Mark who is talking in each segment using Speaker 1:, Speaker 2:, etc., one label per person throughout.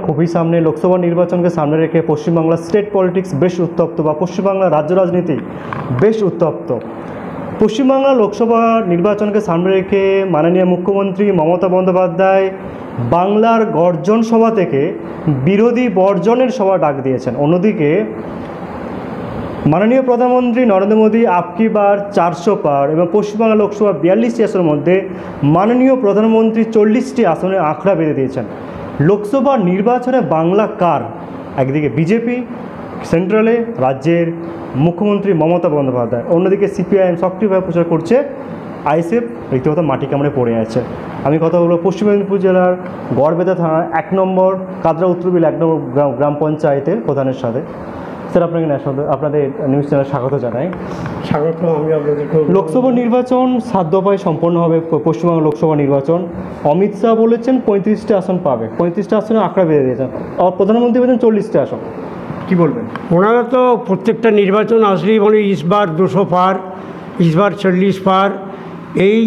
Speaker 1: খুবই সামনে লোকসভা নির্বাচনকে সামনে রেখে পশ্চিমবাংলার স্টেট পলিটিক্স বেশ উত্তপ্ত বা পশ্চিমবাংলার রাজ্য রাজনীতি বেশ উত্তপ্ত। পশ্চিমবাংলা লোকসভা নির্বাচনকে সামনে রেখে মাননীয় মুখ্যমন্ত্রী মমতা বন্দ্যোপাধ্যায় বাংলার গর্জন সভা থেকে বিরোধী বর্জনের সভা ডাক দিয়েছেন। অন্যদিকে মাননীয় প্রধানমন্ত্রী নরেন্দ্র মোদী আপকি বার 400 পার এবং পশ্চিমবাংলা লোকসভা 42টি আসনের মধ্যে মাননীয় প্রধানমন্ত্রী 40টি আসনে আঁকড়া বেঁধে দিয়েছেন। লোকসভা নির্বাচনে বাংলা কার? একদিকে বিজেপি সেন্ট্রালে, রাজ্যের মুখ্যমন্ত্রী মমতা বন্দ্যোপাধ্যায়, অন্যদিকে সিপিআইএম সক্রিয়ভাবে প্রচার করছে, আইএসএফ রীতিমতো মাটি কামড়ে পড়ে আছে। আমি কথা বলবো পশ্চিম মেদিনীপুর জেলার গড়বেতা থানার 1 নম্বর কাদরা উত্তরবিল 1 নম্বর গ্রাম পঞ্চায়েতের প্রধানের সাথে। স্যার, আপনাদের নিউজ চ্যানেল স্বাগত জানাই।
Speaker 2: স্বাগত। আমি আপনাদেরকে
Speaker 1: লোকসভা নির্বাচন 7 দফায় সম্পন্ন হবে পশ্চিমবঙ্গ লোকসভা নির্বাচন। অমিত শাহ বলেছেন 35টা আসন পাবে, 35টা আসনে আঁকড়া বেঁধে দিয়েছেন। আর প্রধানমন্ত্রী বলেছেন 40টা আসন। কী বলবেন?
Speaker 2: ওনারা তো প্রত্যেকটা নির্বাচন আসলেই বলে ইসবার 200 পার, ইসবার 40 পার, এই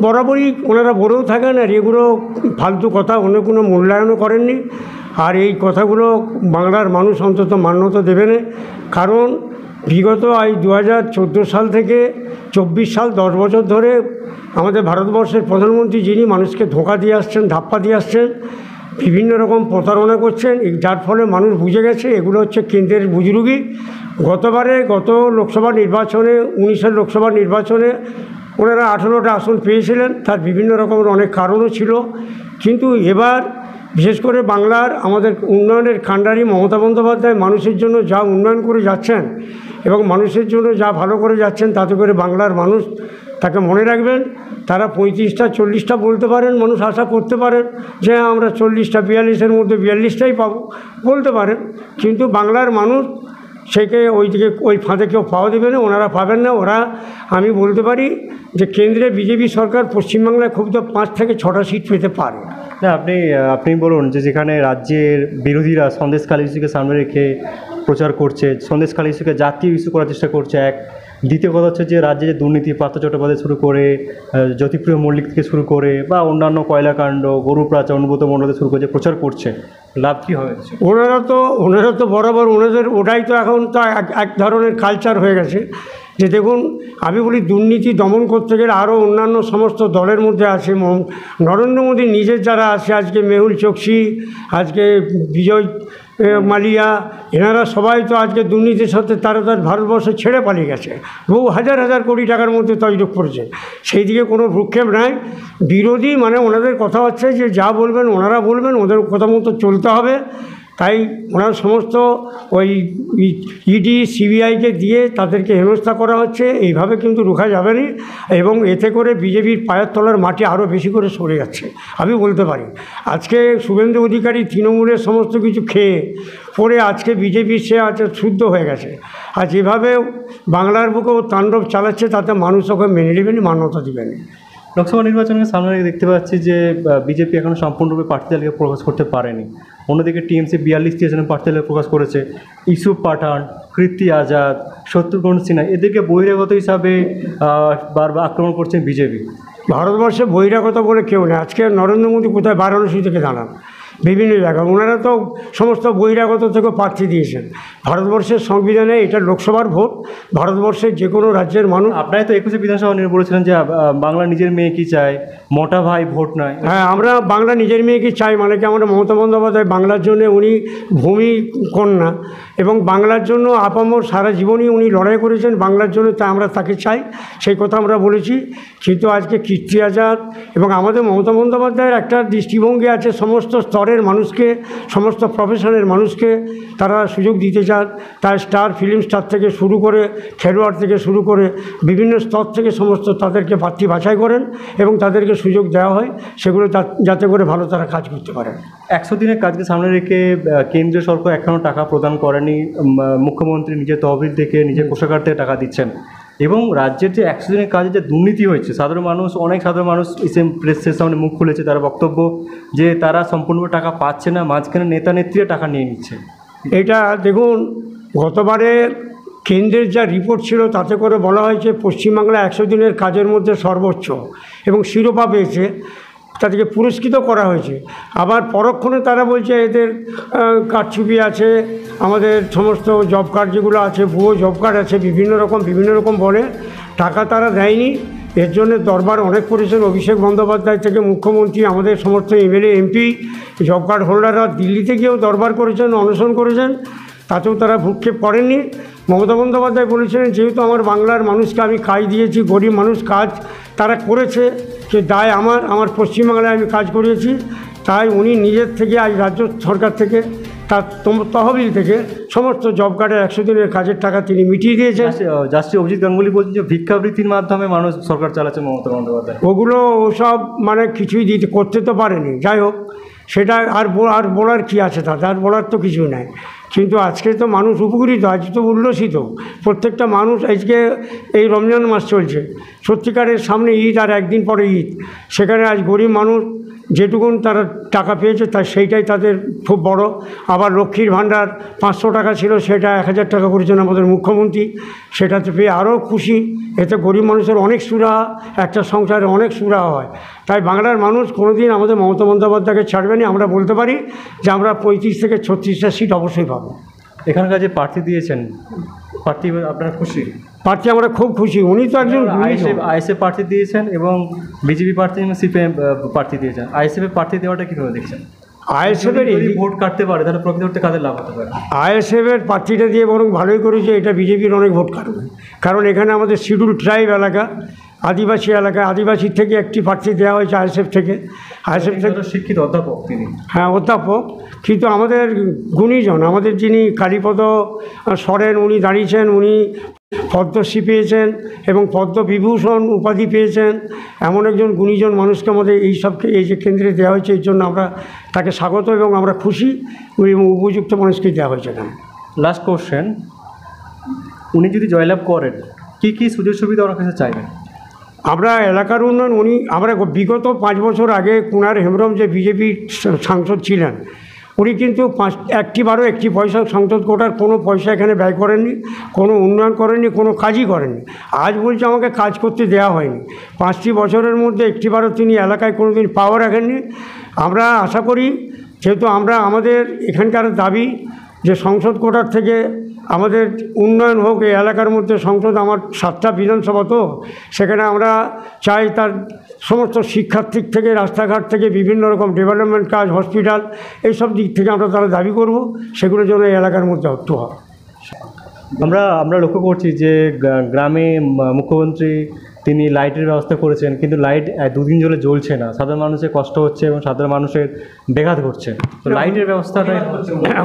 Speaker 2: বরাবরই ওনারা বলেও থাকেন। আর এগুলো ফালতু কথা, অন্য কোনো মূল্যায়নও করেননি। আর এই কথাগুলো বাংলার মানুষ অন্তত মান্যতা দেবে না। কারণ বিগত এই 2014 সাল থেকে 24 সাল 10 বছর ধরে আমাদের ভারতবর্ষের প্রধানমন্ত্রী যিনি মানুষকে ধোঁকা দিয়ে আসছেন, ধাপ্পা দিয়ে আসছেন, বিভিন্ন রকম প্রতারণা করছেন, যার ফলে মানুষ বুঝে গেছে এগুলো হচ্ছে কেন্দ্রের বুজরুগি। গত লোকসভা নির্বাচনে 19 লোকসভা নির্বাচনে ওনারা 18টা আসন পেয়েছিলেন। তার বিভিন্ন রকমের অনেক কারণও ছিল। কিন্তু এবার বিশেষ করে বাংলার আমাদের উন্নয়নের কাণ্ডারি মমতা বন্দ্যোপাধ্যায় মানুষের জন্য যা উন্নয়ন করে যাচ্ছেন এবং মানুষের জন্য যা ভালো করে যাচ্ছেন, তাতে করে বাংলার মানুষ তাকে মনে রাখবেন। তারা 35টা 40টা বলতে পারেন, মানুষ আশা করতে পারেন যে আমরা 40টা 42-এর মধ্যে 42টাই পাবো, বলতে পারেন। কিন্তু বাংলার মানুষ সেকে ওই ফাঁদে কেউ পাওয়া দেবে না, ওনারা পাবেন না। আমি বলতে পারি যে কেন্দ্রে বিজেপি সরকার পশ্চিমবাংলায় খুব তো 5 থেকে 6টা সিট পেতে পারে
Speaker 1: না। আপনি বলুন যে যেখানে রাজ্যের বিরোধীরা সন্দেশখালী ইস্যুকে সামনে রেখে প্রচার করছে, সন্দেশখালী ইস্যুকে জাতীয় ইস্যু করার চেষ্টা করছে এক। দ্বিতীয় কথা হচ্ছে যে রাজ্যে যে দুর্নীতি, পার্থ চট্টোপাধ্যায় শুরু করে, জ্যোতিপ্রিয় মল্লিক থেকে শুরু করে বা অন্যান্য কয়লাকাণ্ড, গরু পাচার, অনুব্রত মণ্ডল শুরু করে প্রচার করছে, লাভ কী হবে?
Speaker 2: ওনারা তো বরাবর ওনাদের ওটাই তো এখন তো এক ধরনের কালচার হয়ে গেছে। যে দেখুন, আমি বলি দুর্নীতি দমন করতে গেলে আরও অন্যান্য সমস্ত দলের মধ্যে আছে। নরেন্দ্র মোদী নিজের যারা আছে, আজকে মেহুল চোকসি, আজকে বিজয় মালিয়া, এনারা সবাই তো আজকে দুর্নীতির সাথে তার ভারতবর্ষ ছেড়ে পালিয়ে গেছে। বহু হাজার হাজার কোটি টাকার মধ্যে তৈরি করেছে। সেই দিকে কোনো ভ্রুক্ষেপ নাই। বিরোধী মানে ওনাদের কথা হচ্ছে যে যা বলবেন ওনারা বলবেন, ওদের কথা মতো চলতে হবে। তাই ওনার সমস্ত ওই ইডি সিবিআইকে দিয়ে তাদেরকে হেনস্থা করা হচ্ছে। এইভাবে কিন্তু রোখা যাবে না এবং এতে করে বিজেপির পায়ের তলার মাটি আরও বেশি করে সরে যাচ্ছে। আমি বলতে পারি আজকে শুভেন্দু অধিকারী তৃণমূলের সমস্ত কিছু খেয়ে পরে আজকে বিজেপির সে শুদ্ধ হয়ে গেছে। আর যেভাবে বাংলার বুকেও তাণ্ডব চালাচ্ছে, তাতে মানুষ ওকে মেনে নেবেন, মান্যতা দেবেন।
Speaker 1: লোকসভা নির্বাচনের সামনে দেখতে পাচ্ছি যে বিজেপি এখনও সম্পূর্ণরূপে প্রার্থী তালিকা প্রকাশ করতে পারেনি। অন্যদিকে টিএমসি 42টি আসনে প্রার্থী তালিকা প্রকাশ করেছে। ইউসুফ পাঠান, কীর্তি আজাদ, শত্রুঘ্ন সিনহা, এদেরকে বহিরাগত হিসাবে বারবার আক্রমণ করছেন বিজেপি।
Speaker 2: ভারতবর্ষে বহিরাগত বলে কেউ নেই। আজকে নরেন্দ্র মোদী কোথায় বারাণসী থেকে দাঁড়ান, বিভিন্ন জায়গায় ওনারা তো সমস্ত বহিরাগত থেকে প্রার্থী দিয়েছেন। ভারতবর্ষের সংবিধানে এটা লোকসভার ভোট, ভারতবর্ষের যে কোনো রাজ্যের মানুষ।
Speaker 1: আপনারাই তো 21শে বিধানসভা নিয়ে বলেছিলেন যে বাংলা নিজের মেয়ে কি চায়, মোটা ভাই ভোট নয়।
Speaker 2: হ্যাঁ, আমরা বাংলা নিজের মেয়েকে চাই। মানে কি, আমরা মমতা বন্দ্যোপাধ্যায় বাংলার জন্য উনি ভূমি কন্যা এবং বাংলার জন্য আপামর সারা জীবনই উনি লড়াই করেছেন বাংলার জন্য, তাই আমরা তাকে চাই, সেই কথা আমরা বলেছি। কিন্তু আজকে কীর্তি আজাদ এবং আমাদের মমতা বন্দ্যোপাধ্যায়ের একটা দৃষ্টিভঙ্গি আছে, সমস্ত স্তরের মানুষকে, সমস্ত প্রফেশনের মানুষকে তারা সুযোগ দিতে চান। তার স্টার, ফিল্ম স্টার থেকে শুরু করে খেলোয়াড় থেকে শুরু করে বিভিন্ন স্তর থেকে সমস্ত তাদেরকে প্রার্থী বাছাই করেন এবং তাদেরকে সুযোগ দেওয়া হয়, সেগুলো যাতে করে ভালো তারা কাজ করতে পারে।
Speaker 1: 100 দিনের কাজকে সামনে রেখে কেন্দ্রীয় সরকার এখনও টাকা প্রদান করেনি। মুখ্যমন্ত্রী নিজের তহবিল থেকে, নিজের কোষাগার থেকে টাকা দিচ্ছেন এবং রাজ্যের যে 100 দিনের কাজে যে দুর্নীতি হয়েছে, অনেক সাধারণ মানুষ প্রেসের সামনে মুখ খুলেছে। তারা বক্তব্য যে তারা সম্পূর্ণ টাকা পাচ্ছে না, মাঝখানে নেতা নেত্রীরা টাকা নিয়ে নিচ্ছে।
Speaker 2: এটা দেখুন, গতবারে কেন্দ্রের যা রিপোর্ট ছিল তাতে করে বলা হয়েছে পশ্চিমবাংলা 100 দিনের কাজের মধ্যে সর্বোচ্চ এবং শিরোপা পেয়েছে। তাদেরকে পুরস্কৃত করা হয়েছে। আবার পরক্ষণে তারা বলছে এদের কারচুপি আছে, আমাদের সমস্ত জব কার্ড যেগুলো আছে, ভুয়ো জব কার্ড আছে, বিভিন্ন রকম বলে টাকা তারা দেয়নি। এর জন্য দরবার অনেক করেছেন, অভিষেক বন্দ্যোপাধ্যায় থেকে মুখ্যমন্ত্রী, আমাদের সমস্ত এমএলএ এমপি, জব কার্ড হোল্ডাররা দিল্লিতে গিয়েও দরবার করেছেন, অনশন করেছেন, তাতেও তারা ভ্রুক্ষেপ করেননি। মমতা বন্দ্যোপাধ্যায় বলেছিলেন যেহেতু আমার বাংলার মানুষকে আমি কাজ দিয়েছি, গরিব মানুষ কাজ তারা করেছে, সে দায় আমার পশ্চিমবাংলায় আমি কাজ করিয়েছি, তাই উনি নিজের থেকে আজ রাজ্য সরকার থেকে তার তহবিল থেকে সমস্ত জব কার্ডের 100 দিনের কাজের টাকা তিনি মিটিয়ে দিয়েছেন।
Speaker 1: জাস্টিস অভিজিৎ গাঙ্গুলি বলছেন যে ভিক্ষাবৃত্তির মাধ্যমে মানুষ সরকার চালাচ্ছে মমতা বন্দ্যোপাধ্যায়।
Speaker 2: ওগুলো ওসব মানে কিছুই করতে তো পারেনি। যাই হোক, সেটা আর বলার কী আছে, তাতে আর বলার তো কিছুই নাই। কিন্তু আজকে তো মানুষ উপকৃত, আজ তো উল্লসিত প্রত্যেকটা মানুষ। আজকে এই রমজান মাস চলছে, সত্যিকারের সামনে ঈদ আর একদিন পরে ঈদ, সেখানে আজ গরিব মানুষ যেটুকুন তারা টাকা পেয়েছে তার সেইটাই তাদের খুব বড়। আবার লক্ষ্মীর ভাণ্ডার 500 টাকা ছিল, সেটা 1000 টাকা করেছেন আমাদের মুখ্যমন্ত্রী, সেটাতে পেয়ে আরও খুশি। এতে গরিব মানুষের অনেক সুরাহা, একটা সংসারে অনেক সুরাহা হয়। তাই বাংলার মানুষ কোনোদিন আমাদের মমতা বন্দ্যোপাধ্যায়কে ছাড়বে না। আমরা বলতে পারি যে আমরা 35 থেকে 36টা সিট অবশ্যই পাবো।
Speaker 1: এখানকার যে প্রার্থী দিয়েছেন, প্রার্থী আপনারা খুশি?
Speaker 2: প্রার্থী আমরা খুব খুশি। উনি তো একজন
Speaker 1: আইএসএফ প্রার্থী দিয়েছেন এবং বিজেপি প্রার্থী এবং সিপিএম প্রার্থী দিয়েছেন। আইএসএফের প্রার্থী দেওয়াটা কীভাবে দেখছেন?
Speaker 2: আইএসএফের
Speaker 1: ভোট কাটতে পারে তাহলে প্রকৃত কাদের লাভ হতে পারে?
Speaker 2: আইএসএফের প্রার্থীটা দিয়ে বরং ভালোই করেছে, এটা বিজেপির অনেক ভোট কাটবে। কারণ এখানে আমাদের শিডিউল ট্রাইব এলাকা, আদিবাসী এলাকা, আদিবাসীর থেকে একটি প্রার্থী দেওয়া হয়েছে আইএসএফ থেকে। আইএসএফ থেকে
Speaker 1: শিক্ষিত অধ্যাপক তিনি।
Speaker 2: হ্যাঁ, অধ্যাপক, কিন্তু আমাদের গুণীজন, আমাদের যিনি কালীপদ সরেন উনি দাঁড়িয়েছেন, উনি পদ্মশ্রী পেয়েছেন এবং পদ্মবিভূষণ উপাধি পেয়েছেন। এমন একজন গুণীজন মানুষকে আমাদের এই যে কেন্দ্রে দেওয়া হয়েছে, এর জন্য আমরা তাকে স্বাগত এবং আমরা খুশি এবং উপযুক্ত মানুষকে দেওয়া হয়েছে।
Speaker 1: লাস্ট কোশ্চেন, উনি যদি জয়লাভ করেন কী সুযোগ সুবিধা ওনার কাছে চাইবেন?
Speaker 2: আমরা এলাকার উন্নয়ন, আমরা বিগত 5 বছর আগে কুনার হেমব্রম যে বিজেপির সাংসদ ছিলেন, উনি কিন্তু একটি পয়সা সংসদ কোটার কোনো পয়সা এখানে ব্যয় করেননি, কোনো উন্নয়ন করেননি, কোনো কাজই করেননি। আজ বলছে আমাকে কাজ করতে দেওয়া হয়নি। 5টি বছরের মধ্যে একটিবারও তিনি এলাকায় কোনো দিন পাওয়া রাখেননি। আমরা আশা করি, যেহেতু আমাদের এখানকার দাবি যে সংসদ কোটার থেকে আমাদের উন্নয়ন হোক এই এলাকার মধ্যে। সংসদ আমার 7টা বিধানসভা, তো সেখানে আমরা চাই তার সমস্ত শিক্ষার দিক থেকে, রাস্তাঘাট থেকে, বিভিন্ন রকম ডেভেলপমেন্ট কাজ, হসপিটাল, এইসব দিক থেকে আমরা তারা দাবি করব, সেগুলোর জন্য এই এলাকার মধ্যে একটু হয়।
Speaker 1: আমরা লক্ষ্য করছি যে গ্রামে মুখ্যমন্ত্রী তিনি লাইটের ব্যবস্থা করেছেন, কিন্তু লাইট 2 দিন ধরে জ্বলছে না। সাধারণ মানুষের কষ্ট হচ্ছে এবং সাধারণ মানুষের ব্যাঘাত ঘটছে। তো লাইটের ব্যবস্থাটা,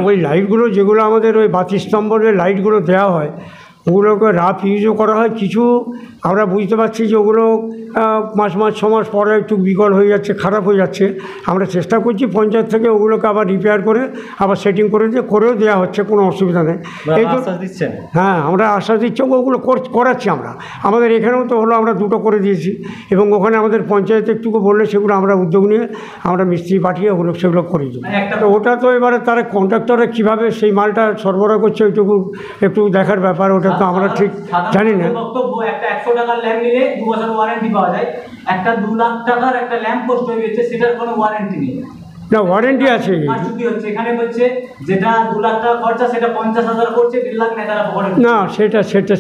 Speaker 2: ওই লাইটগুলো যেগুলো আমাদের ওই বাতিস্তম্ভের লাইটগুলো দেওয়া হয়, ওগুলোকে রাফ ইউজও করা হয়। কিছু আমরা বুঝতে পারছি যে ওগুলো 5 মাস 6 মাস পরে একটু বিকল হয়ে যাচ্ছে, খারাপ হয়ে যাচ্ছে। আমরা চেষ্টা করছি পঞ্চায়েত থেকে ওগুলোকে আবার রিপেয়ার করে আবার সেটিং করেও দেওয়া হচ্ছে, কোনো অসুবিধা নেই। এই তো
Speaker 1: দিচ্ছেন?
Speaker 2: হ্যাঁ, আমরা আশ্বাস দিচ্ছি, ওগুলো করাচ্ছি আমরা। আমাদের এখানেও তো হলো, আমরা 2টো করে দিয়েছি এবং ওখানে আমাদের পঞ্চায়েত একটু বললে সেগুলো আমরা উদ্যোগ নিয়ে আমরা মিস্ত্রি পাঠিয়ে সেগুলো করে দিই। তো ওটা তো এবারে তারা কন্ট্রাক্টররা কীভাবে সেই মালটা সরবরাহ করছে ওইটুকু একটু দেখার ব্যাপার, ওটা তো আমরা ঠিক জানি না।
Speaker 3: বক্তব্য, একটা 100 টাকার ল্যাম্প নিলে 2 বছর ওয়ারেন্টি পাওয়া যায়, একটা 2 লাখ টাকার একটা ল্যাম্প পোস্ট হয়ে গেছে, সেটার কোনো ওয়ারেন্টি নেই।
Speaker 2: না, ওয়ারেন্টি আছে।
Speaker 3: কারচুপি হচ্ছে এখানে, বলছে যেটা 2 লাখ টাকা খরচা সেটা 50,000 করছে, 1.5 লাখ নেতারা পকেটে।
Speaker 2: না,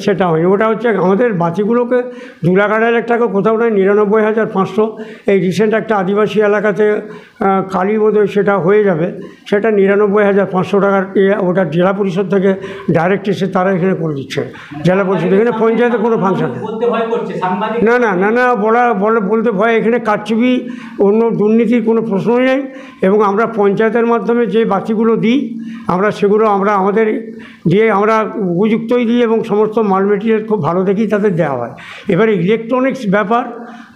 Speaker 2: সেটা হয়নি। ওটা হচ্ছে আমাদের বাতিগুলোকে 2 লাখ 2.5 লাখ টাকা কোথাও নয়, 99,500। এই রিসেন্ট একটা আদিবাসী এলাকাতে কালী বোধহয় সেটা হয়ে যাবে, সেটা 99,500 টাকার। ওটা জেলা পরিষদ থেকে ডাইরেক্ট এসে তারা এখানে করে দিচ্ছে। জেলা পরিষদ এখানে পঞ্চায়েতে কোনো ফাংশন নেই। না, বলতে ভয়। এখানে কারচুপি, অন্য দুর্নীতির কোনো প্রশ্নই নেই। এবং আমরা পঞ্চায়েতের মাধ্যমে যে বাতিগুলো দিই, সেগুলো আমাদের দিয়ে আমরা উপযুক্তই দিই এবং সমস্ত মাল মেটেরিয়াল খুব ভালো দেখেই তাদের দেওয়া হয়। এবারে ইলেকট্রনিক্স ব্যাপার,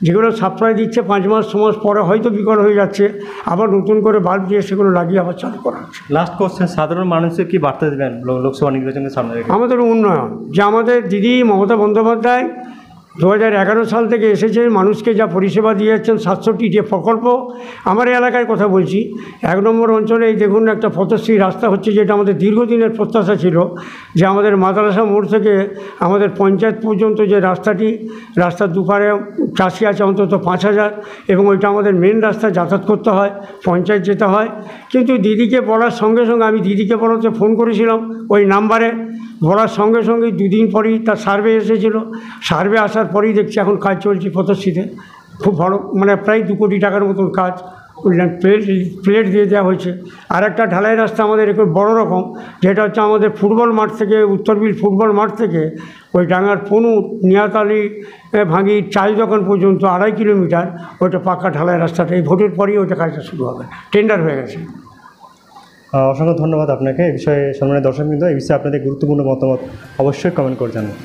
Speaker 2: যেগুলো সাপ্লাই দিচ্ছে 5 মাস 6 মাস পরে হয়তো বিকল হয়ে যাচ্ছে, আবার নতুন করে বাল্ব দিয়ে সেগুলো লাগিয়ে আবার চালু করা হচ্ছে।
Speaker 1: লাস্ট কোশ্চেন, সাধারণ মানুষকে কি বার্তা দেবেন লোকসভা নির্বাচনের সামনে রেখে?
Speaker 2: আমাদের উন্নয়ন, যে আমাদের দিদি মমতা বন্দ্যোপাধ্যায় 2011 সাল থেকে এসেছে, মানুষকে যা পরিষেবা দিয়ে যাচ্ছেন, 67টি যে প্রকল্প, আমার এলাকার কথা বলছি, 1 নম্বর অঞ্চলে এই দেখুন একটা পথশ্রী রাস্তা হচ্ছে, যেটা আমাদের দীর্ঘদিনের প্রত্যাশা ছিল, যে আমাদের মাদ্রাসা মোড় থেকে আমাদের পঞ্চায়েত পর্যন্ত যে রাস্তার দুপারে চাষি আছে অন্তত 5000, এবং ওইটা আমাদের মেন রাস্তা, যাতায়াত করতে হয়, পঞ্চায়েত যেতে হয়। কিন্তু দিদিকে বলার সঙ্গে সঙ্গে, আমি দিদিকে বলাতে ফোন করেছিলাম ওই নাম্বারে, বলার সঙ্গে সঙ্গে 2 দিন পরেই তার সার্ভে এসেছিলো। সার্ভে আসার পরেই দেখছি এখন কাজ চলছে পথশ্রীতে, খুব বড়, মানে প্রায় 2 কোটি টাকার মতন কাজ, প্লেট দিয়ে দেওয়া হয়েছে। আর একটা ঢালাই রাস্তা আমাদের একটু বড় রকম, যেটা হচ্ছে আমাদের ফুটবল মাঠ থেকে, উত্তরবিল ফুটবল মাঠ থেকে ওই ডাঙ্গার পনুর, নিয়াতালি, ভাঙি, চায়ের দোকান পর্যন্ত 2.5 কিলোমিটার, ওইটা পাকা ঢালাই রাস্তাটা এই ভোটের পরেই ওইটা কাজটা শুরু হবে, টেন্ডার হয়ে গেছে।
Speaker 1: অসংখ্য ধন্যবাদ আপনাকে। এই বিষয়ে সম্মানিত দর্শকবৃন্দ, এই বিষয়ে আপনাদের গুরুত্বপূর্ণ মতামত অবশ্যই কমেন্ট করে জানান।